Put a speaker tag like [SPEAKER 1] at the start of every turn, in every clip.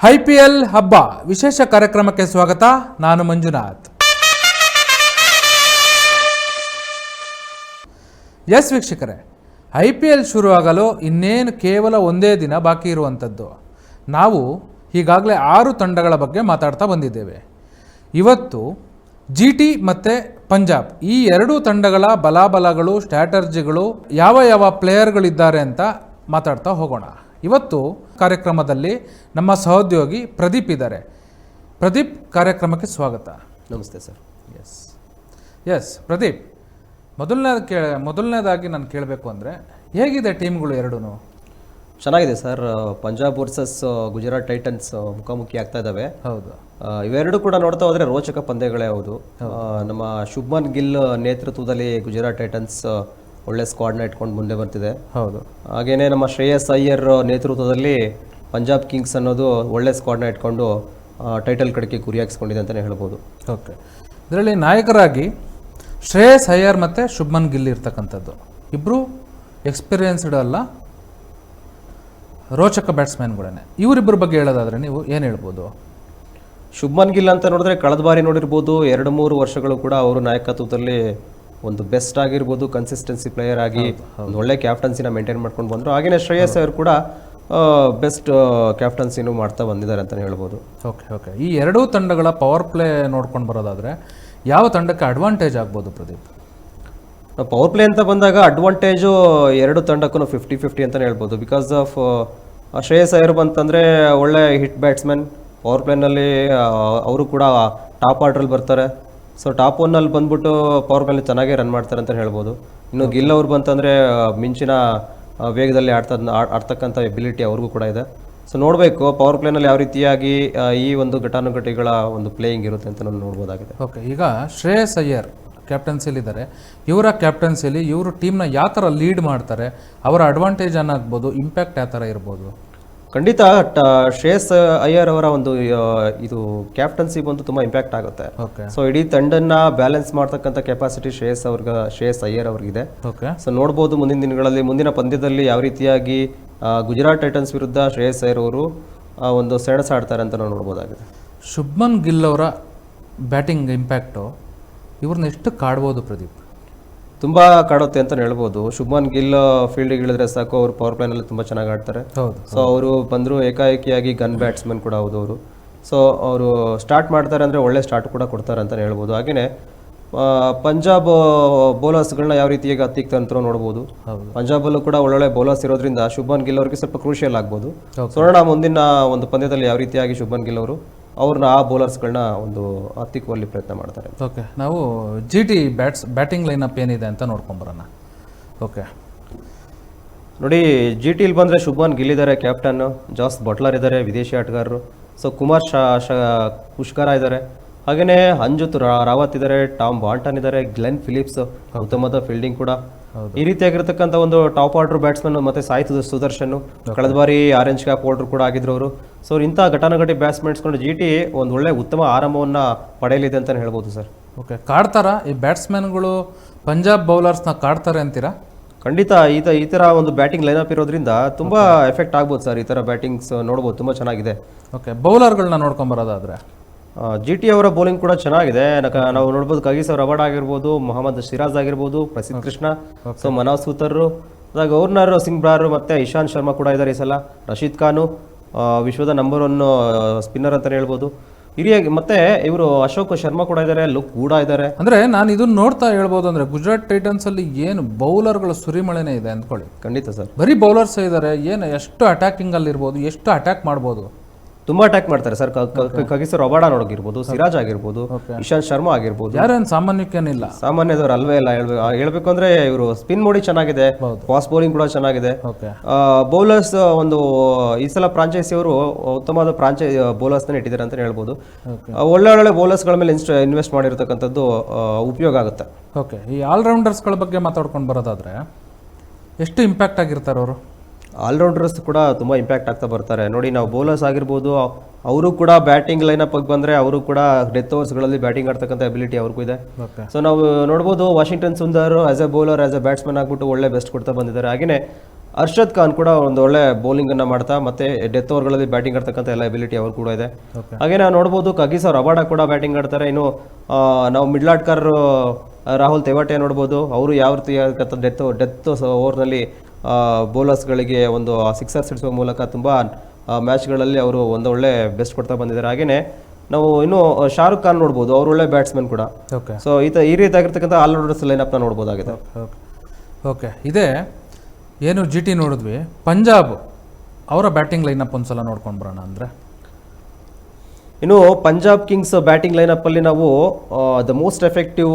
[SPEAKER 1] IPL ಹಬ್ಬ ವಿಶೇಷ ಕಾರ್ಯಕ್ರಮಕ್ಕೆ ಸ್ವಾಗತ. ನಾನು ಮಂಜುನಾಥ್. ಎಸ್ ವೀಕ್ಷಕರೇ, IPL ಶುರುವಾಗಲು ಇನ್ನೇನು ಕೇವಲ ಒಂದೇ ದಿನ ಬಾಕಿ ಇರುವಂಥದ್ದು. ನಾವು ಈಗಾಗಲೇ 6 ತಂಡಗಳ ಬಗ್ಗೆ ಮಾತಾಡ್ತಾ ಬಂದಿದ್ದೇವೆ. ಇವತ್ತು GT ಮತ್ತು ಪಂಜಾಬ್ ಈ ಎರಡೂ ತಂಡಗಳ ಬಲಾಬಲಗಳು, ಸ್ಟ್ರಾಟರ್ಜಿಗಳು, ಯಾವ ಪ್ಲೇಯರ್ಗಳಿದ್ದಾರೆ ಅಂತ ಮಾತಾಡ್ತಾ ಹೋಗೋಣ. ಇವತ್ತು ಕಾರ್ಯಕ್ರಮದಲ್ಲಿ ನಮ್ಮ ಸಹೋದ್ಯೋಗಿ ಪ್ರದೀಪ್ ಇದ್ದಾರೆ. ಪ್ರದೀಪ್, ಕಾರ್ಯಕ್ರಮಕ್ಕೆ ಸ್ವಾಗತ.
[SPEAKER 2] ನಮಸ್ತೆ ಸರ್.
[SPEAKER 1] ಎಸ್ ಪ್ರದೀಪ್, ಮೊದಲನೇದಾಗಿ ನಾನು ಕೇಳಬೇಕು ಅಂದರೆ, ಹೇಗಿದೆ ಟೀಮ್ಗಳು ಎರಡೂ?
[SPEAKER 2] ಚೆನ್ನಾಗಿದೆ sir. Punjab versus Gujarat Titans ಮುಖಾಮುಖಿ ಆಗ್ತಾ ಇದ್ದಾವೆ.
[SPEAKER 1] ಹೌದು,
[SPEAKER 2] ಇವೆರಡು ಕೂಡ ನೋಡ್ತಾ ಹೋದರೆ ರೋಚಕ ಪಂದ್ಯಗಳೇ ಹೌದು. ನಮ್ಮ ಶುಭ್ಮನ್ ಗಿಲ್ ನೇತೃತ್ವದಲ್ಲಿ ಗುಜರಾತ್ ಟೈಟನ್ಸ್ ಒಳ್ಳೆ ಸ್ಕ್ವಾಡ್ನ ಇಟ್ಕೊಂಡು ಮುಂದೆ ಬರ್ತಿದೆ.
[SPEAKER 1] ಹೌದು,
[SPEAKER 2] ಹಾಗೇನೆ ನಮ್ಮ ಶ್ರೇಯಸ್ ಅಯ್ಯರ್ ನೇತೃತ್ವದಲ್ಲಿ ಪಂಜಾಬ್ ಕಿಂಗ್ಸ್ ಅನ್ನೋದು ಒಳ್ಳೆ ಸ್ಕ್ವಾಡ್ನ ಇಟ್ಕೊಂಡು ಟೈಟಲ್ ಕಡೆಗೆ ಗುರಿಯಾಗಿಸ್ಕೊಂಡಿದೆ ಅಂತಲೇ ಹೇಳ್ಬೋದು.
[SPEAKER 1] ಓಕೆ, ಇದರಲ್ಲಿ ನಾಯಕರಾಗಿ ಶ್ರೇಯಸ್ ಅಯ್ಯರ್ ಮತ್ತು ಶುಭ್ಮನ್ ಗಿಲ್ ಇರ್ತಕ್ಕಂಥದ್ದು. ಇಬ್ಬರು ಎಕ್ಸ್ಪೀರಿಯನ್ಸ್ಡ್ ಅಲ್ಲ, ರೋಚಕ ಬ್ಯಾಟ್ಸ್ಮನ್ಗಳೇ. ಇವರಿಬ್ಬರ ಬಗ್ಗೆ ಹೇಳೋದಾದರೆ ನೀವು ಏನು ಹೇಳ್ಬೋದು?
[SPEAKER 2] ಶುಭ್ಮನ್ ಗಿಲ್ ಅಂತ ನೋಡಿದ್ರೆ ಕಳೆದ ಬಾರಿ ನೋಡಿರ್ಬೋದು, 2-3 ವರ್ಷಗಳು ಕೂಡ ಅವರು ನಾಯಕತ್ವದಲ್ಲಿ ಒಂದು ಬೆಸ್ಟ್ ಆಗಿರ್ಬೋದು, ಕನ್ಸಿಸ್ಟೆನ್ಸಿ ಪ್ಲೇಯರ್ ಆಗಿ ಒಂದು ಒಳ್ಳೆ ಕ್ಯಾಪ್ಟನ್ಸಿನ ಮೇಂಟೈನ್ ಮಾಡ್ಕೊಂಡು ಬಂದರು. ಹಾಗೆಯೇ ಶ್ರೇಯಸ್ ಅವರು ಕೂಡ ಬೆಸ್ಟ್ ಕ್ಯಾಪ್ಟನ್ಸಿನೂ ಮಾಡ್ತಾ ಬಂದಿದ್ದಾರೆ ಅಂತಲೇ ಹೇಳ್ಬೋದು.
[SPEAKER 1] ಓಕೆ, ಈ ಎರಡೂ ತಂಡಗಳ ಪವರ್ ಪ್ಲೇ ನೋಡ್ಕೊಂಡು ಬರೋದಾದರೆ ಯಾವ ತಂಡಕ್ಕೆ ಅಡ್ವಾಂಟೇಜ್ ಆಗ್ಬೋದು ಪ್ರದೀಪ್?
[SPEAKER 2] ಪವರ್ ಪ್ಲೇ ಅಂತ ಬಂದಾಗ ಅಡ್ವಾಂಟೇಜು ಎರಡು ತಂಡಕ್ಕೂ 50-50 ಅಂತಲೇ ಹೇಳ್ಬೋದು. ಬಿಕಾಸ್ ಆಫ್ ಶ್ರೇಯಸ್ ಅಯ್ಯರ್ ಬಂತಂದರೆ ಒಳ್ಳೆ ಹಿಟ್ ಬ್ಯಾಟ್ಸ್ಮನ್, ಪವರ್ ಪ್ಲೇನಲ್ಲಿ ಅವರು ಕೂಡ ಟಾಪ್ ಆರ್ಡ್ರಲ್ಲಿ ಬರ್ತಾರೆ. ಸೊ ಟಾಪ್ 1ನಲ್ಲಿ ಬಂದ್ಬಿಟ್ಟು ಪವರ್ ಪ್ಲೇನಲ್ಲಿ ಚೆನ್ನಾಗೇ ರನ್ ಮಾಡ್ತಾರೆ ಅಂತ ಹೇಳ್ಬೋದು. ಇನ್ನು ಗಿಲ್ ಅವ್ರು ಬಂತಂದರೆ ಮಿಂಚಿನ ವೇಗದಲ್ಲಿ ಆಡ್ತಕ್ಕಂಥ ಎಬಿಲಿಟಿ ಅವ್ರಿಗೂ ಕೂಡ ಇದೆ. ಸೊ ನೋಡಬೇಕು ಪವರ್ ಪ್ಲೇನಲ್ಲಿ ಯಾವ ರೀತಿಯಾಗಿ ಈ ಒಂದು ಘಟಾನುಘಟಿಗಳ ಒಂದು ಪ್ಲೇಯಿಂಗ್ ಇರುತ್ತೆ ಅಂತ ನಾವು ನೋಡ್ಬೋದಾಗಿದೆ.
[SPEAKER 1] ಓಕೆ, ಈಗ ಶ್ರೇಯಸ್ ಅಯ್ಯರ್ ಕ್ಯಾಪ್ಟನ್ಸಿಲಿದ್ದಾರೆ. ಇವರ ಕ್ಯಾಪ್ಟನ್ಸಿಲಿ ಇವರು ಟೀಮ್ನ ಯಾವ ಥರ ಲೀಡ್ ಮಾಡ್ತಾರೆ, ಅವರ ಅಡ್ವಾಂಟೇಜ್ ಏನಾಗ್ಬೋದು, ಇಂಪ್ಯಾಕ್ಟ್ ಯಾವ ಥರ ಇರ್ಬೋದು?
[SPEAKER 2] ಖಂಡಿತ ಶ್ರೇಯಸ್ ಅಯ್ಯರ್ ಅವರ ಒಂದು ಇದು ಕ್ಯಾಪ್ಟನ್ಸಿ ಬಂದು ತುಂಬ ಇಂಪ್ಯಾಕ್ಟ್ ಆಗುತ್ತೆ. ಸೊ ಇಡೀ ತಂಡನ್ನ ಬ್ಯಾಲೆನ್ಸ್ ಮಾಡ್ತಕ್ಕಂಥ ಕೆಪಾಸಿಟಿ ಶ್ರೇಯಸ್ ಅಯ್ಯರ್ ಅವ್ರಿಗಿದೆ. ಸೊ ನೋಡ್ಬೋದು ಮುಂದಿನ ದಿನಗಳಲ್ಲಿ, ಮುಂದಿನ ಪಂದ್ಯದಲ್ಲಿ ಯಾವ ರೀತಿಯಾಗಿ ಗುಜರಾತ್ ಟೈಟನ್ಸ್ ವಿರುದ್ಧ ಶ್ರೇಯಸ್ ಅಯ್ಯರ್ ಅವರು ಒಂದು ಸೆಣಸಾಡ್ತಾರೆ ಅಂತ ನಾವು ನೋಡ್ಬೋದಾಗಿದೆ.
[SPEAKER 1] ಶುಭ್ಮನ್ ಗಿಲ್ ಅವರ ಬ್ಯಾಟಿಂಗ್ ಇಂಪ್ಯಾಕ್ಟು ಇವ್ರನ್ನ ಎಷ್ಟು ಕಾಡ್ಬೋದು ಪ್ರದೀಪ್?
[SPEAKER 2] ತುಂಬ ಕಾಡುತ್ತೆ ಅಂತ ಹೇಳ್ಬೋದು. ಶುಭ್ಮನ್ ಗಿಲ್ ಫೀಲ್ಡಿಗೆ ಇಳಿದ್ರೆ ಸಾಕು, ಅವರು ಪವರ್ ಪ್ಲೇನಲ್ಲಿ ತುಂಬ ಚೆನ್ನಾಗಿ ಆಡ್ತಾರೆ. ಸೊ ಅವರು ಬಂದರು ಏಕಾಏಕಿಯಾಗಿ ಗನ್ ಬ್ಯಾಟ್ಸ್ಮನ್ ಕೂಡ ಹೌದು ಅವರು. ಸೊ ಅವರು ಸ್ಟಾರ್ಟ್ ಮಾಡ್ತಾರೆ ಅಂದರೆ ಒಳ್ಳೆ ಸ್ಟಾರ್ಟ್ ಕೂಡ ಕೊಡ್ತಾರೆ ಅಂತಲೇ ಹೇಳ್ಬೋದು. ಹಾಗೆಯೇ ಪಂಜಾಬ್ ಬೌಲರ್ಸ್ಗಳನ್ನ ಯಾವ ರೀತಿಯಾಗಿ ಹತ್ತಿಕ್ತಾರೆ ನೋಡ್ಬೋದು. ಪಂಜಾಬಲ್ಲೂ ಕೂಡ ಒಳ್ಳೊಳ್ಳೆ ಬೌಲರ್ಸ್ ಇರೋದ್ರಿಂದ ಶುಭ್ಮನ್ ಗಿಲ್ ಅವರಿಗೆ ಸ್ವಲ್ಪ ಕ್ರೂಷಿಯಲ್ ಆಗ್ಬೋದು. ಸೊ ನೋಡೋಣ ಮುಂದಿನ ಒಂದು ಪಂದ್ಯದಲ್ಲಿ ಯಾವ ರೀತಿಯಾಗಿ ಶುಭ್ಮನ್ ಗಿಲ್ ಅವರು ಅವ್ರನ್ನ ಆ ಬೌಲರ್ಸ್ಗಳನ್ನ ಒಂದು ಹತ್ತಿಕ್ಕುವಲ್ಲಿ ಪ್ರಯತ್ನ ಮಾಡ್ತಾರೆ.
[SPEAKER 1] ಓಕೆ, ನಾವು GT ಬ್ಯಾಟಿಂಗ್ ಲೈನಪ್ ಏನಿದೆ ಅಂತ ನೋಡ್ಕೊಂಬರೋಣ. ಓಕೆ
[SPEAKER 2] ನೋಡಿ, GTಲಿ ಬಂದರೆ ಶುಭ್ಮನ್ ಗಿಲ್ ಇದ್ದಾರೆ ಕ್ಯಾಪ್ಟನ್, ಜಾಸ್ ಬಟ್ಲರ್ ಇದ್ದಾರೆ ವಿದೇಶಿ ಆಟಗಾರರು. ಸೊ ಕುಮಾರ್ ಪುಷ್ಕರ ಇದ್ದಾರೆ, ಹಾಗೆಯೇ ಅಂಜುತ್ ರಾವತ್ ಇದ್ದಾರೆ, ಟಾಮ್ ಬಾಂಟನ್ ಇದ್ದಾರೆ, ಗ್ಲೆನ್ ಫಿಲಿಪ್ಸ್ ಉತ್ತಮವಾದ ಫೀಲ್ಡಿಂಗ್ ಕೂಡ. ಈ ರೀತಿಯಾಗಿರ್ತಕ್ಕಂಥ ಒಂದು ಟಾಪ್ ಆರ್ಡರ್ ಬ್ಯಾಟ್ಸ್ಮನ್ ಮತ್ತೆ ಸಾಯಿ ಸುದರ್ಶನ್ ಕಳೆದ ಬಾರಿ ಆರೆಂಜ್ ಕ್ಯಾಪ್ ಹೋಲ್ಡರ್ ಕೂಡ ಆಗಿದ್ರು ಅವರು. ಸೊ ಇಂಥ ಘಟಾನುಘಟಿ ಬ್ಯಾಟ್ಸ್ಮನ್ಸ್ಕೊಂಡು GT ಒಂದು ಒಳ್ಳೆ ಉತ್ತಮ ಆರಂಭವನ್ನು ಪಡೆಯಲಿದೆ ಅಂತಲೇ ಹೇಳ್ಬೋದು ಸರ್.
[SPEAKER 1] ಓಕೆ, ಕಾಡ್ತಾರಾ ಈ ಬ್ಯಾಟ್ಸ್ಮನ್ಗಳು ಪಂಜಾಬ್ ಬೌಲರ್ಸ್ನ ಕಾಡ್ತಾರೆ ಅಂತೀರಾ?
[SPEAKER 2] ಖಂಡಿತ ಈ ಥರ ಒಂದು ಬ್ಯಾಟಿಂಗ್ ಲೈನಪ್ ಇರೋದ್ರಿಂದ ತುಂಬ ಎಫೆಕ್ಟ್ ಆಗ್ಬೋದು ಸರ್. ಈ ಥರ ಬ್ಯಾಟಿಂಗ್ಸ್ ನೋಡ್ಬೋದು, ತುಂಬ ಚೆನ್ನಾಗಿದೆ.
[SPEAKER 1] ಓಕೆ, ಬೌಲರ್ಗಳನ್ನ ನೋಡ್ಕೊಂಬರೋದಾದ್ರೆ
[SPEAKER 2] GT ಅವರ ಬೌಲಿಂಗ್ ಕೂಡ ಚೆನ್ನಾಗಿದೆ. ನಾವು ನೋಡ್ಬೋದು ಕಗೀಸ್ ಅವರ್ ಅವಾರ್ಡ್ ಆಗಿರ್ಬೋದು, ಮೊಹಮ್ಮದ್ ಸಿರಾಜ್ ಆಗಿರ್ಬೋದು, ಪ್ರಸಿದ್ಧ ಕೃಷ್ಣ, ಸೊ ಮನೋಜ್ ಸೂತರ್, ಗವರ್ನರ್ ಸಿಂಗ್ ಬ್ರಾರ್ ಮತ್ತೆ ಇಶಾಂತ್ ಶರ್ಮಾ ಕೂಡ ಇದ್ದಾರೆ ಈ ಸಲ. ರಶೀದ್ ಖಾನು ವಿಶ್ವದ ನಂಬರ್ 1 ಸ್ಪಿನ್ನರ್ ಅಂತಲೇ ಹೇಳ್ಬೋದು. ಹಿರಿಯಾಗಿ ಮತ್ತೆ ಇವರು ಅಶೋಕ್ ಶರ್ಮಾ ಕೂಡ ಇದ್ದಾರೆ, ಲುಕ್ ಕೂಡ ಇದ್ದಾರೆ.
[SPEAKER 1] ಅಂದ್ರೆ ನಾನು ಇದನ್ನ ನೋಡ್ತಾ ಹೇಳ್ಬೋದು ಅಂದ್ರೆ ಗುಜರಾತ್ ಟೈಟನ್ಸ್ ಅಲ್ಲಿ ಏನು ಬೌಲರ್ಗಳ ಸುರಿಮಳೆನೇ ಇದೆ ಅಂದ್ಕೊಳ್ಳಿ.
[SPEAKER 2] ಖಂಡಿತ ಸರ್,
[SPEAKER 1] ಬರೀ ಬೌಲರ್ಸ್ ಇದ್ದಾರೆ. ಏನು ಎಷ್ಟು ಅಟ್ಯಾಕಿಂಗ್ ಅಲ್ಲಿ ಇರ್ಬೋದು, ಎಷ್ಟು ಅಟ್ಯಾಕ್ ಮಾಡ್ಬೋದು,
[SPEAKER 2] ತುಂಬಾ ಅಟ್ಯಾಕ್ ಮಾಡ್ತಾರೆ ಸರ್. ಕಗೀಸರ್ ಅವಾರ್ಡ್ ನೋಡೋಗಿರ್ಬೋದು, ಸಿರಾಜ್ ಆಗಿರ್ಬೋದು, ಇಶಾಂತ್ ಶರ್ಮಾ ಆಗಿರ್ಬೋದು.
[SPEAKER 1] ಯಾರೇನು ಸಾಮಾನ್ಯಕ್ಕೇನಿಲ್ಲ,
[SPEAKER 2] ಸಾಮಾನ್ಯದವ್ರು ಅಲ್ವೇ ಇಲ್ಲ. ಹೇಳ್ಬೇಕು ಅಂದ್ರೆ ಇವರು ಸ್ಪಿನ್ ಮೋಡಿ ಚೆನ್ನಾಗಿದೆ, ಫಾಸ್ಟ್ ಬೌಲಿಂಗ್ ಕೂಡ ಚೆನ್ನಾಗಿದೆ. ಬೌಲರ್ಸ್ ಒಂದು ಈ ಸಲ ಫ್ರಾಂಚೈಸಿ ಅವರು ಉತ್ತಮವಾದ ಬೌಲರ್ಸ್ ಇಟ್ಟಿದ್ದಾರೆ ಅಂತ ಹೇಳ್ಬೋದು. ಒಳ್ಳೆ ಬೌಲರ್ಸ್ ಗಳ ಮೇಲೆ ಇನ್ವೆಸ್ಟ್ ಮಾಡಿರ್ತಕ್ಕಂಥದ್ದು ಉಪಯೋಗ ಆಗುತ್ತೆ.
[SPEAKER 1] ಓಕೆ, ಈ ಆಲ್ರೌಂಡರ್ಸ್ಗಳ ಬಗ್ಗೆ ಮಾತಾಡ್ಕೊಂಡು ಬರೋದಾದ್ರೆ ಎಷ್ಟು ಇಂಪ್ಯಾಕ್ಟ್ ಆಗಿರ್ತಾರೆ ಅವರು?
[SPEAKER 2] ಆಲ್ರೌಂಡರ್ಸ್ ಕೂಡ ತುಂಬ ಇಂಪ್ಯಾಕ್ಟ್ ಆಗ್ತಾ ಬರ್ತಾರೆ. ನೋಡಿ, ನಾವು ಬೌಲರ್ಸ್ ಆಗಿರ್ಬೋದು, ಅವರು ಕೂಡ ಬ್ಯಾಟಿಂಗ್ ಲೈನಪ್ ಬಂದರೆ ಅವರು ಕೂಡ ಡೆತ್ ಓವರ್ಸ್ಗಳಲ್ಲಿ ಬ್ಯಾಟಿಂಗ್ ಆಡ್ತಕ್ಕಂಥ ಎಬಿಲಿಟಿ ಅವ್ರಿಗೂ ಇದೆ. ಸೊ ನಾವು ನೋಡ್ಬೋದು Washington Sundar as A bowler, as A batsman ಆಗ್ಬಿಟ್ಟು ಒಳ್ಳೆ ಬೆಸ್ಟ್ ಕೊಡ್ತಾ ಬಂದಿದ್ದಾರೆ. ಹಾಗೆಯೇ ಅರ್ಷದ್ ಖಾನ್ ಕೂಡ ಒಂದು ಒಳ್ಳೆ ಬೌಲಿಂಗ್ ಅನ್ನ ಮಾಡ್ತಾ ಮತ್ತೆ ಡೆತ್ ಓವರ್ಗಳಲ್ಲಿ ಬ್ಯಾಟಿಂಗ್ ಆಡ್ತಕ್ಕಂಥ ಎಲ್ಲ ಎಬಿಲಿಟಿ ಅವ್ರು ಕೂಡ ಇದೆ. ಹಾಗೆ ನಾವು ನೋಡ್ಬೋದು ಕಗಿಸೋ ರಬಾಡ ಕೂಡ ಬ್ಯಾಟಿಂಗ್ ಆಡ್ತಾರೆ. ಇನ್ನು ನಾವು ಮಿಡ್ಲ್ ಆರ್ಡ್ಕರ್ ರಾಹುಲ್ ತೆವಾಟೆ ನೋಡ್ಬೋದು, ಅವರು ಯಾವ ರೀತಿ ಡೆತ್ ಓವರ್ನಲ್ಲಿ ಬೌಲರ್ಸ್ಗಳಿಗೆ ಒಂದು ಸಿಕ್ಸರ್ ಸಿಡಿಸುವ ಮೂಲಕ ತುಂಬ ಮ್ಯಾಚ್ಗಳಲ್ಲಿ ಅವರು ಒಂದು ಒಳ್ಳೆ ಬೆಸ್ಟ್ ಕೊಡ್ತಾ ಬಂದಿದ್ದಾರೆ. ಹಾಗೆಯೇ ನಾವು ಇನ್ನು ಶಾರುಖ್ ಖಾನ್ ನೋಡ್ಬೋದು, ಅವರು ಒಳ್ಳೆ ಬ್ಯಾಟ್ಸ್ಮನ್ ಕೂಡ. ಸೊ ಈ ರೀತಿಯಾಗಿರ್ತಕ್ಕಂಥ ಆಲ್ರೌಂಡರ್ಸ್ ಲೈನಪ್ನ ನೋಡ್ಬೋದಾಗಿದೆ.
[SPEAKER 1] ಓಕೆ, ಇದೇ ಏನು ಜಿ ಟಿ ನೋಡಿದ್ವಿ, ಪಂಜಾಬ್ ಅವರ ಬ್ಯಾಟಿಂಗ್ ಲೈನಪ್ ಒಂದ್ಸಲ ನೋಡ್ಕೊಂಡು ಬರೋಣ. ಅಂದರೆ
[SPEAKER 2] ಇನ್ನು ಪಂಜಾಬ್ ಕಿಂಗ್ಸ್ ಬ್ಯಾಟಿಂಗ್ ಲೈನಪ್ ಅಲ್ಲಿ ನಾವು ದ ಮೋಸ್ಟ್ ಎಫೆಕ್ಟಿವ್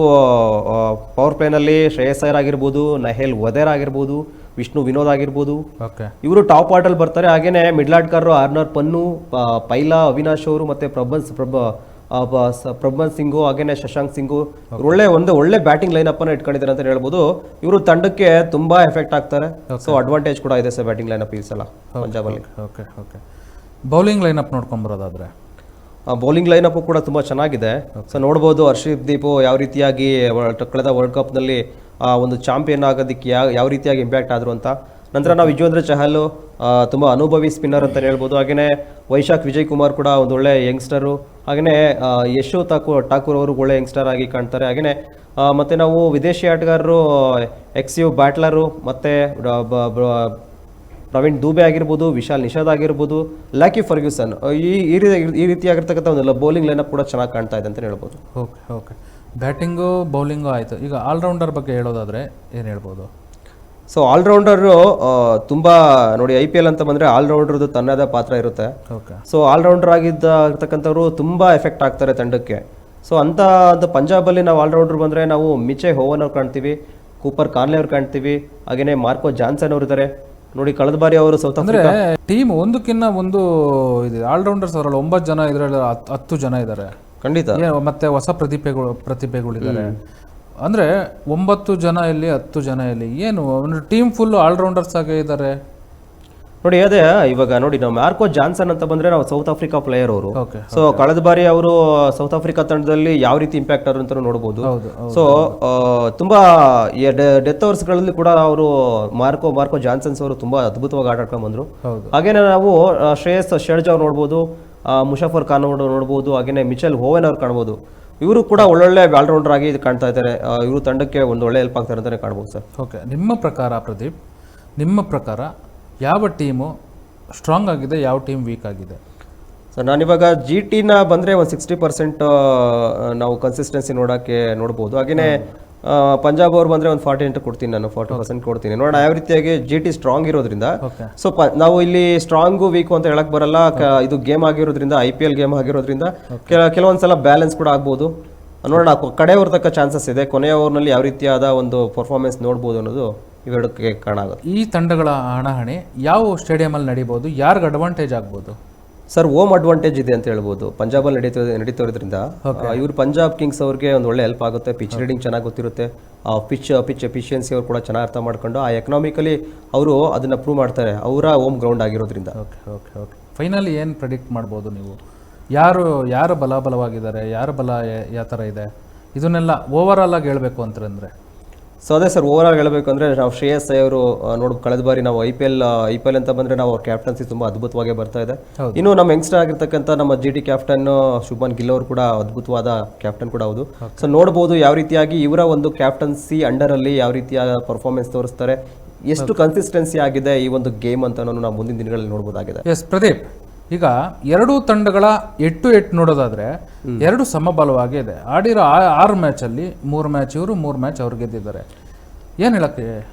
[SPEAKER 2] ಪವರ್ ಪ್ಲೇನಲ್ಲಿ ಶ್ರೇಯಸ್ ಅಯ್ಯರ್ ಆಗಿರ್ಬೋದು, ನಹೇಲ್ ವದೇರ್ ಆಗಿರ್ಬೋದು, ವಿಷ್ಣು ವಿನೋದ್ ಆಗಿರ್ಬೋದು, ಇವರು ಟಾಪ್ ಆರ್ಡರ್ ಬರ್ತಾರೆ. ಹಾಗೇನೆ ಮಿಡ್ಲ್ ಆರ್ಡ್ಕರ್ ಆರ್ನರ್ ಪನ್ನು, ಪೈಲಾ ಅವಿನಾಶ್ ಅವರು ಮತ್ತೆ ಪ್ರಭನ್ ಸಿಂಗು, ಹಾಗೇನೆ ಶಶಾಂಕ್ ಸಿಂಗು, ಒಳ್ಳೆ ಬ್ಯಾಟಿಂಗ್ ಲೈನಪ್ ಅನ್ನ ಇಟ್ಕೊಂಡಿದ್ದಾರೆ ಅಂತ ಹೇಳ್ಬೋದು. ಇವರು ತಂಡಕ್ಕೆ ತುಂಬಾ ಎಫೆಕ್ಟ್ ಆಗ್ತಾರೆ. ಸೊ ಅಡ್ವಾಂಟೇಜ್ ಕೂಡ ಇದೆ ಸರ್ ಬ್ಯಾಟಿಂಗ್ ಲೈನಪ್ ಈ ಸಲ ಪಂಜಾಬ್ ಅಲ್ಲಿ.
[SPEAKER 1] ಬೌಲಿಂಗ್ ಲೈನಪ್ ನೋಡ್ಕೊಂಡ್ ಬರೋದಾದ್ರೆ
[SPEAKER 2] ಬೌಲಿಂಗ್ ಲೈನಪ್ ಕೂಡ ತುಂಬಾ ಚೆನ್ನಾಗಿದೆ. ಸೊ ನೋಡ್ಬೋದು ಹರ್ಷದೀಪ್ ದೀಪು ಯಾವ ರೀತಿಯಾಗಿ ಕಳೆದ ವರ್ಲ್ಡ್ ಕಪ್ ನಲ್ಲಿ ಒಂದು ಚಾಂಪಿಯನ್ ಆಗೋದಕ್ಕೆ ಯಾವ ರೀತಿಯಾಗಿ ಇಂಪ್ಯಾಕ್ಟ್ ಆದ್ರು ಅಂತ. ನಂತರ ನಾವು ಯುಜ್ವೇಂದ್ರ ಚಹಲ್ ತುಂಬಾ ಅನುಭವಿ ಸ್ಪಿನ್ನರ್ ಅಂತ ಹೇಳ್ಬೋದು. ಹಾಗೇನೆ ವೈಶಾಖ್ ವಿಜಯ್ ಕುಮಾರ್ ಕೂಡ ಒಂದು ಒಳ್ಳೆ ಯಂಗ್ಸ್ಟರು. ಹಾಗೇನೆ ಯಶು ಠಾಕೂರ್ ಅವರು ಒಳ್ಳೆ ಯಂಗ್ಸ್ಟರ್ ಆಗಿ ಕಾಣ್ತಾರೆ. ಹಾಗೇನೆ ಮತ್ತೆ ನಾವು ವಿದೇಶಿ ಆಟಗಾರರು ಎಕ್ಸ್ ಬ್ಯಾಟ್ಲರು ಮತ್ತೆ ಪ್ರವೀಣ್ ದೂಬೆ ಆಗಿರ್ಬೋದು, ವಿಶಾಲ್ ನಿಷಾದ್ ಆಗಿರ್ಬೋದು, ಲ್ಯಾಕಿ ಫರ್ಗ್ಯೂಸನ್, ಈ ರೀತಿಯಾಗಿರ್ತಕ್ಕಂಥ ಒಂದು ಬೌಲಿಂಗ್ ಲೈನಪ್ ಕೂಡ ಚೆನ್ನಾಗಿ ಕಾಣ್ತಾ ಇದೆ ಅಂತ ಹೇಳ್ಬೋದು.
[SPEAKER 1] ಓಕೆ, ಬ್ಯಾಟಿಂಗು ಬೌಲಿಂಗು ಆಯಿತು. ಈಗ ಆಲ್ರೌಂಡರ್ ಬಗ್ಗೆ ಹೇಳೋದಾದ್ರೆ ಏನು ಹೇಳ್ಬೋದು?
[SPEAKER 2] ಸೊ ಆಲ್ರೌಂಡರು ತುಂಬ ನೋಡಿ, IPL ಅಂತ ಬಂದರೆ ಆಲ್ರೌಂಡರ್ದು ತನ್ನದೇ ಪಾತ್ರ ಇರುತ್ತೆ. ಸೊ ಆಲ್ರೌಂಡರ್ ಆಗಿರ್ತಕ್ಕಂಥವ್ರು ತುಂಬ ಎಫೆಕ್ಟ್ ಆಗ್ತಾರೆ ತಂಡಕ್ಕೆ. ಸೊ ಅಂತ ಪಂಜಾಬಲ್ಲಿ ನಾವು ಆಲ್ರೌಂಡರ್ ಬಂದರೆ ನಾವು ಮಿಚೆ ಹೋವನ್ ಅವ್ರು ಕಾಣ್ತೀವಿ, ಕೂಪರ್ ಕಾನ್ಲೆ ಅವ್ರು ಕಾಣ್ತೀವಿ, ಹಾಗೆಯೇ ಮಾರ್ಕೋ ಜಾನ್ಸನ್ ಅವರು ಇದ್ದಾರೆ ನೋಡಿ. ಕಳೆದ ಬಾರಿ ಅವರು ಸೌತ್ ಆಫ್ರಿಕಾ
[SPEAKER 1] ಟೀಮ್ ಒಂದಕ್ಕಿಂತ ಒಂದು ಇದೆ. ಆಲ್ರೌಂಡರ್ಸ್ ಅವರಲ್ಲಿ 9 ಜನ, ಇದರಲ್ಲಿ 10 ಜನ ಇದ್ದಾರೆ
[SPEAKER 2] ಖಂಡಿತ.
[SPEAKER 1] ಮತ್ತೆ ಹೊಸ ಪ್ರತಿಭೆಗಳಿದ್ದಾರೆ. ಅಂದರೆ 9 ಜನ ಇಲ್ಲಿ 10 ಜನ ಇಲ್ಲಿ, ಏನು ಟೀಮ್ ಫುಲ್ ಆಲ್ರೌಂಡರ್ಸ್ ಆಗೇ ಇದ್ದಾರೆ
[SPEAKER 2] ನೋಡಿ. ಅದೇ ಇವಾಗ ನೋಡಿ, ನಾವು ಮಾರ್ಕೋ ಜಾನ್ಸನ್ ಅಂತ ಬಂದ್ರೆ ನಾವು ಸೌತ್ ಆಫ್ರಿಕಾ ಪ್ಲೇಯರ್ ಅವರು. ಸೊ ಕಳೆದ ಬಾರಿ ಅವರು ಸೌತ್ ಆಫ್ರಿಕಾ ತಂಡದಲ್ಲಿ ಯಾವ ರೀತಿ ಇಂಪ್ಯಾಕ್ಟ್ ಆದ್ರು ಅಂತ ನೋಡಬಹುದು. ಸೊ ತುಂಬಾ ಡೆತ್ ಓವರ್ಸ್ ಗಳಲ್ಲಿ ಕೂಡ ಅವರು ಮಾರ್ಕೋ ಜಾನ್ಸನ್ಸ್ ಅವರು ತುಂಬಾ ಅದ್ಭುತವಾಗಿ ಆಟ ಆಡ್ಕೊಂಡು ಬಂದ್ರು. ಹಾಗೇನೆ ನಾವು ಶ್ರೇಯಸ್ ಶೇರ್ಜಾ ಅವ್ರು ನೋಡ್ಬೋದು, ಮುಷಫರ್ ಖಾನ್ ಅವರು ನೋಡ್ಬೋದು, ಹಾಗೇನೆ ಮಿಚೆಲ್ ಹೋವೆನ್ ಅವ್ರು ಕಾಣ್ಬೋದು. ಇವರು ಕೂಡ ಒಳ್ಳೊಳ್ಳೆ ಆಲ್ರೌಂಡರ್ ಆಗಿ ಕಾಣ್ತಾ ಇದ್ದಾರೆ. ಇವರು ತಂಡಕ್ಕೆ ಒಂದು ಒಳ್ಳೆ ಹೆಲ್ಪ್ ಆಗ್ತಾರೆ ಅಂತಾನೆ ಕಾಣ್ಬೋದು ಸರ್.
[SPEAKER 1] ಓಕೆ, ನಿಮ್ಮ ಪ್ರಕಾರ ಪ್ರದೀಪ್, ನಿಮ್ಮ ಪ್ರಕಾರ ಯಾವ ಟೀಮು ಸ್ಟ್ರಾಂಗ್ ಆಗಿದೆ, ಯಾವ ಟೀಮ್ ವೀಕ್ ಆಗಿದೆ?
[SPEAKER 2] ಸರ್ ನಾನಿವಾಗ GTನ ಬಂದರೆ ಒಂದು 60% ನಾವು ಕನ್ಸಿಸ್ಟೆನ್ಸಿ ನೋಡ್ಬೋದು. ಹಾಗೆಯೇ ಪಂಜಾಬ್ ಅವ್ರು ಬಂದರೆ ಒಂದು 40 ಕೊಡ್ತೀನಿ, ನಾನು 40% ಕೊಡ್ತೀನಿ. ನೋಡೋಣ ಯಾವ ರೀತಿಯಾಗಿ GT ಸ್ಟ್ರಾಂಗ್ ಇರೋದ್ರಿಂದ. ಸೊ ನಾವು ಇಲ್ಲಿ ಸ್ಟ್ರಾಂಗು ವೀಕು ಅಂತ ಹೇಳಕ್ ಬರಲ್ಲ. ಇದು ಗೇಮ್ ಆಗಿರೋದ್ರಿಂದ, IPL ಗೇಮ್ ಆಗಿರೋದ್ರಿಂದ ಕೆಲವೊಂದ್ಸಲ ಬ್ಯಾಲೆನ್ಸ್ ಕೂಡ ಆಗ್ಬೋದು. ನೋಡೋಣ, ಕಡೆಯವ್ರ ತಕ್ಕ ಚಾನ್ಸಸ್ ಇದೆ. ಕೊನೆಯ ಓವರ್ನಲ್ಲಿ ಯಾವ ರೀತಿಯಾದ ಒಂದು ಪರ್ಫಾರ್ಮೆನ್ಸ್ ನೋಡ್ಬೋದು ಅನ್ನೋದು ಇವೆರಡಕ್ಕೆ ಕಾರಣ ಆಗುತ್ತೆ.
[SPEAKER 1] ಈ ತಂಡಗಳ ಹಣಾಹಣಿ ಯಾವ ಸ್ಟೇಡಿಯಮಲ್ಲಿ ನಡೀಬೋದು, ಯಾರಿಗೆ ಅಡ್ವಾಂಟೇಜ್ ಆಗ್ಬೋದು?
[SPEAKER 2] ಸರ್ ಹೋಮ್ ಅಡ್ವಾಂಟೇಜ್ ಇದೆ ಅಂತ ಹೇಳ್ಬೋದು. ಪಂಜಾಬಲ್ಲಿ ನಡೀತಿರೋದ್ರಿಂದ ಇವರು ಪಂಜಾಬ್ ಕಿಂಗ್ಸ್ ಅವ್ರಿಗೆ ಒಂದು ಒಳ್ಳೆ ಹೆಲ್ಪ್ ಆಗುತ್ತೆ. ಪಿಚ್ ರೀಡಿಂಗ್ ಚೆನ್ನಾಗಿ ಗೊತ್ತಿರುತ್ತೆ, ಪಿಚ್ ಎಫಿಷಿಯನ್ಸಿ ಅವ್ರು ಕೂಡ ಚೆನ್ನಾಗಿ ಅರ್ಥ ಮಾಡ್ಕೊಂಡು ಆ ಎಕನಾಮಿಕಲಿ ಅವರು ಅದನ್ನ ಪ್ರೂವ್ ಮಾಡ್ತಾರೆ, ಅವರ ಹೋಮ್ ಗ್ರೌಂಡ್ ಆಗಿರೋದ್ರಿಂದ.
[SPEAKER 1] ಓಕೆ ಫೈನಲಿ ಏನು ಪ್ರೆಡಿಕ್ಟ್ ಮಾಡ್ಬೋದು ನೀವು? ಯಾರು ಬಲವಾಗಿದ್ದಾರೆ, ಯಾರ ಬಲ ಯಾವ ಥರ ಇದೆ, ಇದನ್ನೆಲ್ಲ ಓವರ್ ಆಲ್ ಆಗಿ ಹೇಳಬೇಕು ಅಂತಂದರೆ?
[SPEAKER 2] ಸೊ ಅದೇ ಸರ್, ಓವರ್ ಆಗಿ ಹೇಳಬೇಕು ಅಂದರೆ ನಾವು ಶ್ರೇಯಸ್ ಅಯ್ಯರ್ ಕಳೆದ ಬಾರಿ ನಾವು ಐ.ಪಿ.ಎಲ್ ಅಂತ ಬಂದರೆ ನಾವು ಅವ್ರ ಕ್ಯಾಪ್ಟನ್ಸಿ ತುಂಬ ಅದ್ಭುತವಾಗಿ ಬರ್ತಾ ಇದೆ. ಇನ್ನು ನಮ್ಮ ಯಂಗ್ಸ್ಟರ್ ಆಗಿರ್ತಕ್ಕಂಥ ನಮ್ಮ GT ಕ್ಯಾಪ್ಟನ್ ಶುಭ್ಮನ್ ಗಿಲ್ ಅವರು ಕೂಡ ಅದ್ಭುತವಾದ ಕ್ಯಾಪ್ಟನ್ ಕೂಡ ಹೌದು. ಸೊ ನೋಡ್ಬೋದು ಯಾವ ರೀತಿಯಾಗಿ ಇವರ ಒಂದು ಕ್ಯಾಪ್ಟನ್ಸಿ ಅಂಡರಲ್ಲಿ ಯಾವ ರೀತಿಯಾದ ಪರ್ಫಾರ್ಮೆನ್ಸ್ ತೋರಿಸ್ತಾರೆ, ಎಷ್ಟು ಕನ್ಸಿಸ್ಟೆನ್ಸಿ ಆಗಿದೆ ಈ ಒಂದು ಗೇಮ್ ಅಂತ ನಾವು ಮುಂದಿನ ದಿನಗಳಲ್ಲಿ ನೋಡ್ಬೋದಾಗಿದೆ.
[SPEAKER 1] ಎಸ್ ಪ್ರದೀಪ್, ಈಗ ಎರಡೂ ತಂಡಗಳ ಎಟ್ಟು ನೋಡೋದಾದ್ರೆ ಎರಡು ಸಮಬಲವಾಗಿ ಇದೆ. ಆಡಿರೋ 6 ಮ್ಯಾಚಲ್ಲಿ 3 ಮ್ಯಾಚ್ ಇವರು, 3 ಮ್ಯಾಚ್ ಅವ್ರು ಗೆದ್ದಿದ್ದಾರೆ. ಏನು ಹೇಳಕ್ಕೆ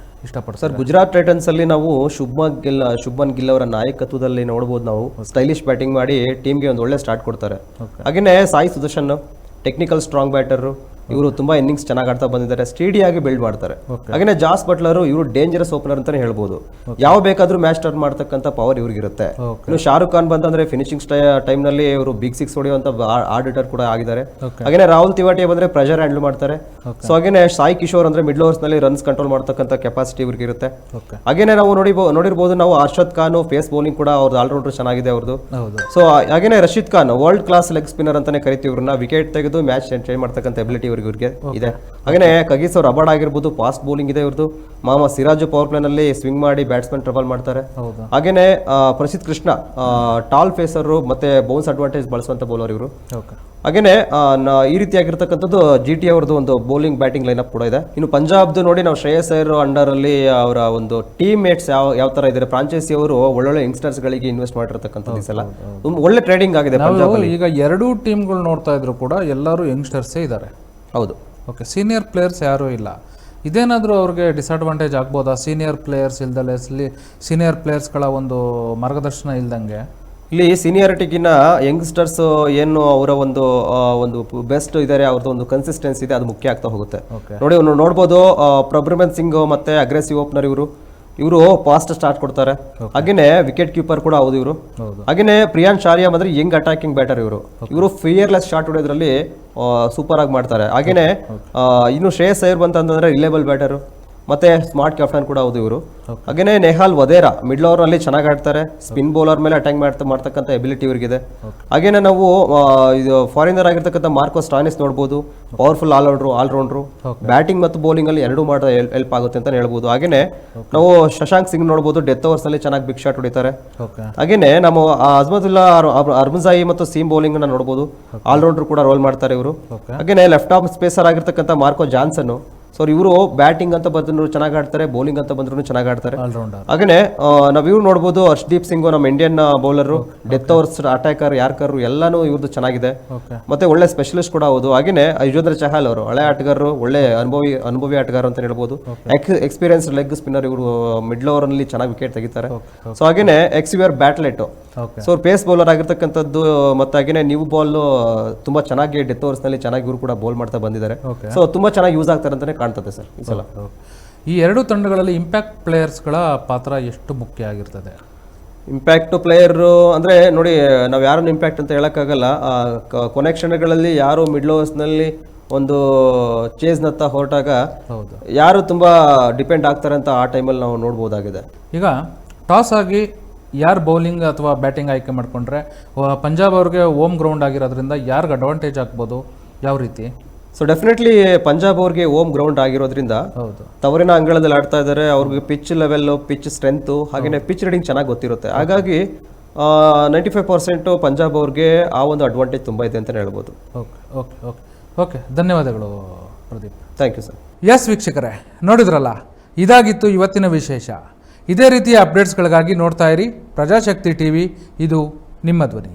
[SPEAKER 1] ಇಷ್ಟಪಡ್ತಾರೆ
[SPEAKER 2] ಸರ್? ಗುಜರಾತ್ ಟೈಟನ್ಸ್ ಅಲ್ಲಿ ನಾವು ಶುಭ್ಮನ್ ಗಿಲ್ ಅವರ ನಾಯಕತ್ವದಲ್ಲಿ ನೋಡ್ಬೋದು. ನಾವು ಸ್ಟೈಲಿಶ್ ಬ್ಯಾಟಿಂಗ್ ಮಾಡಿ ಟೀಮ್ಗೆ ಒಂದು ಒಳ್ಳೆ ಸ್ಟಾರ್ಟ್ ಕೊಡ್ತಾರೆ. ಹಾಗೇನೆ Sai Sudarshan technical strong batter, ಇವರು ತುಂಬಾ ಇನ್ನಿಂಗ್ಸ್ ಚೆನ್ನಾಗಿ ಆಡ್ತಾ ಬಂದಿದ್ದಾರೆ, ಸ್ಟೇಡಿಯಾಗಿ ಬಿಲ್ಡ್ ಮಾಡ್ತಾರೆ. ಹಾಗೆ ಜಾಸ್ ಬಟ್ಲರ್ ಇವರು ಡೇಂಜರಸ್ ಓಪನರ್ ಅಂತಾನೆ ಹೇಳ್ಬೋದು. ಯಾವ ಬೇಕಾದ್ರೂ ಮ್ಯಾಚ್ ಟರ್ನ್ ಮಾಡ್ತಕ್ಕಂಥ ಪವರ್ ಇವ್ರಿಗಿರುತ್ತೆ. ಇನ್ನು ಶಾರುಖ್ ಖಾನ್ ಬಂತಂದ್ರೆ ಫಿನಿಶಿಂಗ್ ಟೈಮ್ ನಲ್ಲಿ ಇವರು ಬಿಗ್ 6 ಹೊಡೆಯುವಂತ ಆರ್ಡಿಟರ್ ಕೂಡ ಆಗಿದ್ದಾರೆ. ಹಾಗೆ ರಾಹುಲ್ ತಿವಾಟಿ ಬಂದ್ರೆ ಪ್ರೆಷರ್ ಹ್ಯಾಂಡಲ್ ಮಾಡ್ತಾರೆ. ಸೊ ಹಾಗೆ ಸಾಯಿ ಕಿಶೋರ್ ಅಂದ್ರೆ ಮಿಡ್ಲ್ ಓವರ್ಸ್ ನಲ್ಲಿ ರನ್ಸ್ ಕಂಟ್ರೋಲ್ ಮಾಡ್ತಕ್ಕಂಥ ಕೆಪಾಸಿಟಿ ಇವ್ರಿಗೆ ಇರುತ್ತೆ. ಹಾಗೇನೆ ನಾವು ನೋಡಿರ್ಬೋದು ನಾವು ಅರ್ಷದ್ ಖಾನ್ ಫೇಸ್ ಬೌಲಿಂಗ್ ಕೂಡ ಅವ್ರದ್ದು ಆಲ್ರೌಂಡರ್ ಚೆನ್ನಾಗಿದೆ ಅವ್ರದ್ದು. ಸೊ ಹಾಗೇನೆ Rashid Khan world class leg spinner ಅಂತಾನೆ ಕರಿತೀವಿ ಇವ್ರನ್ನ. ವಿಕೆಟ್ ತೆಗೆದು ಮ್ಯಾಚ್ ಚೇಂಜ್ ಮಾಡ್ತಕ್ಕಂಥ ಎಬಿಲಿಟಿ ಇವ್ರಿಗೆ ಇದೆ. ಹಾಗೇನೆ ಕಗೀಸ್ ಅವ್ರ ಅಬಾರ್ಡ್ ಆಗಿರ್ಬೋದು, ಫಾಸ್ಟ್ ಬೌಲಿಂಗ್ ಇದೆ ಇವ್ರದ್ದು. ಮಾಮ ಸಿರಾಜು ಪವರ್ ಪ್ಲೇ ನಲ್ಲಿ ಸ್ವಿಂಗ್ ಮಾಡಿ ಬ್ಯಾಟ್ಸ್ಮನ್ ಟ್ರಬಲ್ ಮಾಡ್ತಾರೆ. ಹಾಗೇನೆ ಪ್ರಸಿದ್ಧ ಕೃಷ್ಣ ಟಾಲ್ ಫೇಸರ್ ಮತ್ತೆ ಬೌನ್ಸ್ ಅಡ್ವಾಂಟೇಜ್ ಬಳಸುವಂತ ಬೌಲರ್ ಇವರು. ಹಾಗೇನೆ ಈ ರೀತಿಯಾಗಿರ್ತಕ್ಕಂಥದ್ದು GT ಅವರದ್ದು ಒಂದು ಬೌಲಿಂಗ್ ಬ್ಯಾಟಿಂಗ್ ಲೈನ್ ಅಪ್ ಕೂಡ ಇದೆ. ಇನ್ನು ಪಂಜಾಬ್ದು ನೋಡಿ ನಾವು ಶ್ರೇಯಸ್ ಅಯ್ಯರ್ ಅಂಡರ್ ಅಲ್ಲಿ ಅವರ ಒಂದು ಟೀಮ್ ಮೇಟ್ಸ್ ಯಾವ ತರ ಇದ್ದಾರೆ, ಫ್ರಾಂಚೈಸಿ ಅವರು ಒಳ್ಳೊಳ್ಳೆ ಯಂಗ್ಸ್ಟರ್ಸ್ ಗಳಿಗೆ ಇನ್ವೆಸ್ಟ್ ಮಾಡಿರ್ತಕ್ಕಂಥದ್ದು ಈ ಸಲ ಒಳ್ಳೆ ಟ್ರೇಡಿಂಗ್ ಆಗಿದೆ ಪಂಜಾಬ್ ಅಲ್ಲಿ.
[SPEAKER 1] ಈಗ ಎರಡೂ ಟೀಮ್ಗಳು ನೋಡ್ತಾ ಇದ್ರು ಕೂಡ ಎಲ್ಲರೂ ಯಂಗ್ಸ್ಟರ್ಸೇ ಇದ್ದಾರೆ.
[SPEAKER 2] ಹೌದು.
[SPEAKER 1] ಓಕೆ, ಸೀನಿಯರ್ ಪ್ಲೇಯರ್ಸ್ ಯಾರೂ ಇಲ್ಲ. ಇದೇನಾದರೂ ಅವ್ರಿಗೆ ಡಿಸಡ್ವಾಂಟೇಜ್ ಆಗ್ಬೋದಾ? ಸೀನಿಯರ್ ಪ್ಲೇಯರ್ಸ್ ಇಲ್ದಲೆ ಸೀನಿಯರ್ ಪ್ಲೇಯರ್ಸ್ಗಳ ಒಂದು ಮಾರ್ಗದರ್ಶನ ಇಲ್ದಂಗೆ
[SPEAKER 2] ಇಲ್ಲಿ ಸೀನಿಯಾರಿಟಿಗಿನ್ನ ಯಂಗ್ಸ್ಟರ್ಸ್ ಏನು ಅವರ ಒಂದು ಬೆಸ್ಟ್ ಇದ್ದಾರೆ, ಅವ್ರದ್ದು ಒಂದು ಕನ್ಸಿಸ್ಟೆನ್ಸಿ ಇದೆ, ಅದು ಮುಖ್ಯ ಆಗ್ತಾ ಹೋಗುತ್ತೆ. ನೋಡಿ ನೋಡ್ಬೋದು ಪ್ರಭ್ರಮನ್ ಸಿಂಗ್ ಮತ್ತೆ ಅಗ್ರೆಸಿವ್ ಓಪನರ್ ಇವರು ಫಾಸ್ಟ್ ಸ್ಟಾರ್ಟ್ ಕೊಡ್ತಾರೆ. ಹಾಗೇನೆ ವಿಕೆಟ್ ಕೀಪರ್ ಕೂಡ ಹೌದು ಇವರು. ಹಾಗೇನೆ ಪ್ರಿಯಾನ್ ಶಾರಿಯಾ ಅಂದ್ರೆ ಯಂಗ್ ಅಟ್ಯಾಕಿಂಗ್ ಬ್ಯಾಟರ್ ಇವರು ಫಿಯರ್ಲೆಸ್ ಶಾಟ್ ಹೊಡೆಯೋದ್ರಲ್ಲಿ ಸೂಪರ್ ಆಗಿ ಮಾಡ್ತಾರೆ. ಹಾಗೇನೆ ಇನ್ನು ಶ್ರೇಯಸ್ ಅಯ್ಯರ್ ಬಂತಂದ್ರೆ ರಿಲೇಬಲ್ ಬ್ಯಾಟರ್ ಮತ್ತೆ ಸ್ಮಾರ್ಟ್ ಕ್ಯಾಪ್ಟನ್ ಕೂಡ ಹೌದು ಇವರು. ಹಾಗೇನೆ ನೆಹಾಲ್ ವದೇರಾ ಮಿಡ್ಲ್ ಓವರ್ ನಲ್ಲಿ ಚೆನ್ನಾಗಿ ಆಡ್ತಾರೆ, ಸ್ಪಿನ್ ಬೌಲರ್ ಮೇಲೆ ಅಟ್ಯಾಕ್ ಮಾಡ್ತಕ್ಕಂಥ ಎಬಿಲಿಟಿ ಇವರಿಗಿದೆ. ಹಾಗೇನೆ ನಾವು ಇದು ಫಾರಿನರ್ ಆಗಿರ್ತಕ್ಕಂಥ ಮಾರ್ಕೋ ಸ್ಟಾನಿಸ್ ನೋಡಬಹುದು, ಪವರ್ಫುಲ್ ಆಲ್ರೌಂಡ್ರು, ಬ್ಯಾಟಿಂಗ್ ಮತ್ತು ಬೌಲಿಂಗ್ ಅಲ್ಲಿ ಎರಡೂ ಮಾಡೋ ಹೆಲ್ಪ್ ಆಗುತ್ತೆ ಅಂತ ಹೇಳ್ಬೋದು. ಹಾಗೇನೆ ನಾವು ಶಶಾಂಕ್ ಸಿಂಗ್ ನೋಡಬಹುದು, ಡೆತ್ ಓವರ್ಸ್ ನಲ್ಲಿ ಚೆನ್ನಾಗಿ ಬಿಗ್ ಶಾಟ್ ಹೊಡಿತಾರೆ. ಹಾಗೇನೆ ನಾವು ಅಜ್ಮದುಲ್ಲಾ ಅರ್ಮಜಾಯಿ ಮತ್ತು ಸೀಮ್ ಬೌಲಿಂಗ್ ನ ನೋಡಬಹುದು, ಆಲ್ರೌಂಡರ್ ಕೂಡ ರೋಲ್ ಮಾಡ್ತಾರೆ ಇವರು. ಹಾಗೇನೆ ಲೆಫ್ಟ್ ಆಫ್ ಸ್ಪೇಸರ್ ಆಗಿರ್ತಕ್ಕಂಥ ಮಾರ್ಕೋ ಜಾನ್ಸನ್, ಸೊ ಇವರು ಬ್ಯಾಟಿಂಗ್ ಅಂತ ಬಂದ್ರು ಚೆನ್ನಾಗಿ ಆಡ್ತಾರೆ, ಬೌಲಿಂಗ್ ಅಂತ ಬಂದ್ರು ಚೆನ್ನಾಗಿ ಆಡ್ತಾರೆ. ಹಾಗೇನೆ ನಾವ್ ಇವ್ರು ನೋಡಬಹುದು, ಹರ್ಷದೀಪ್ ಸಿಂಗ್ ನಮ್ಮ Indian bowler, death overs attacker, yorker ಎಲ್ಲಾನು ಇವ್ರದ್ದು ಚೆನ್ನಾಗಿದೆ, ಮತ್ತೆ ಒಳ್ಳೆ ಸ್ಪೆಷಲಿಸ್ಟ್ ಕೂಡ ಹೌದು. ಹಾಗೇನೆ ಯುಜ್ವೇಂದ್ರ ಚಹಲ್ ಅವರು ಹಳೆ ಆಟಗಾರರು, ಒಳ್ಳೆ ಅನುಭವಿ ಆಟಗಾರ ಅಂತ ಹೇಳ್ಬೋದು. ಎಕ್ಸ್ಪೀರಿಯನ್ಸ್ ಲೆಗ್ ಸ್ಪಿನ್ನರ್ ಇವರು, ಮಿಡ್ಲ್ ಓವರ್ ನಲ್ಲಿ ಚೆನ್ನಾಗಿ ವಿಕೆಟ್ ತೆಗಿತಾರೆ. ಸೊ ಹಾಗೇನೆ ಎಕ್ಸಿವಿಯರ್ ಬ್ಯಾಟ್ಲೆಟ್, ಸೊ ಪೇಸ್ ಬೌಲರ್ ಆಗಿರ್ತಕ್ಕಂಥದ್ದು, ಮತ್ತೆ ಹಾಗೇನೆ ನ್ಯೂ ಬಾಲ್ ತುಂಬಾ ಚೆನ್ನಾಗಿ ಡೆತ್ ಓವರ್ಸ್ ನಲ್ಲಿ ಚೆನ್ನಾಗಿ ಇವರು ಕೂಡ ಬೌಲ್ ಮಾಡ್ತಾ ಬಂದಿದ್ದಾರೆ. ಸೊ ತುಂಬಾ ಚೆನ್ನಾಗಿ ಯೂಸ್ ಆಗ್ತಾರೆ ಅಂತಾನೆ ಕಾಣ್ತದೆ ಸರ್ ಈ ಸಲ.
[SPEAKER 1] ಈ ಎರಡು ತಂಡಗಳಲ್ಲಿ ಇಂಪ್ಯಾಕ್ಟ್ ಪ್ಲೇಯರ್ಸ್ಗಳ ಪಾತ್ರ ಎಷ್ಟು ಮುಖ್ಯ ಆಗಿರ್ತದೆ?
[SPEAKER 2] ಇಂಪ್ಯಾಕ್ಟ್ ಪ್ಲೇಯರ್ ಅಂದ್ರೆ ನೋಡಿ, ನಾವು ಯಾರನ್ನು ಇಂಪ್ಯಾಕ್ಟ್ ಅಂತ ಹೇಳಕ್ಕಾಗಲ್ಲ. ಕೊನೆ ಕ್ಷಣಗಳಲ್ಲಿ ಯಾರು ಮಿಡ್ಲ್ ಓವರ್ಸ್ ನಲ್ಲಿ ಒಂದು ಚೇಸ್ ನತ್ತ ಹೊರಟಾಗ ಯಾರು ತುಂಬಾ ಡಿಪೆಂಡ್ ಆಗ್ತಾರೆ ಅಂತ ಆ ಟೈಮಲ್ಲಿ ನಾವು ನೋಡ್ಬೋದಾಗಿದೆ.
[SPEAKER 1] ಈಗ ಟಾಸ್ ಆಗಿ ಯಾರು ಬೌಲಿಂಗ್ ಅಥವಾ ಬ್ಯಾಟಿಂಗ್ ಆಯ್ಕೆ ಮಾಡ್ಕೊಂಡ್ರೆ ಪಂಜಾಬ್ ಅವ್ರಿಗೆ ಹೋಮ್ ಗ್ರೌಂಡ್ ಆಗಿರೋದ್ರಿಂದ ಯಾರಿಗೆ ಅಡ್ವಾಂಟೇಜ್ ಆಗ್ಬೋದು, ಯಾವ ರೀತಿ?
[SPEAKER 2] ಸೊ ಡೆಫಿನೆಟ್ಲಿ ಪಂಜಾಬ್ ಅವ್ರಿಗೆ ಹೋಮ್ ಗ್ರೌಂಡ್ ಆಗಿರೋದ್ರಿಂದ ತವರಿನ ಅಂಗಳದಲ್ಲಿ ಆಡ್ತಾ ಇದ್ದಾರೆ, ಅವ್ರಿಗೆ ಪಿಚ್ ಲೆವೆಲ್, ಪಿಚ್ ಸ್ಟ್ರೆಂತ್, ಹಾಗೇನೆ ಪಿಚ್ ರೀಡಿಂಗ್ ಚೆನ್ನಾಗಿ ಗೊತ್ತಿರುತ್ತೆ. ಹಾಗಾಗಿ 95% ಪಂಜಾಬ್ ಅವ್ರಿಗೆ ಆ ಒಂದು ಅಡ್ವಾಂಟೇಜ್ ತುಂಬ ಇದೆ ಅಂತ ಹೇಳ್ಬೋದು.
[SPEAKER 1] ಓಕೆ, ಧನ್ಯವಾದಗಳು Pradeep.
[SPEAKER 2] Thank you sir.
[SPEAKER 1] Yes ವೀಕ್ಷಕರೇ, ನೋಡಿದ್ರಲ್ಲ, ಇದಾಗಿತ್ತು ಇವತ್ತಿನ ವಿಶೇಷ. ಇದೇ ರೀತಿಯ ಅಪ್ಡೇಟ್ಸ್ಗಳಿಗಾಗಿ ನೋಡ್ತಾ ಇರಿ ಪ್ರಜಾಶಕ್ತಿ TV, ಇದು ನಿಮ್ಮ ಧ್ವನಿ.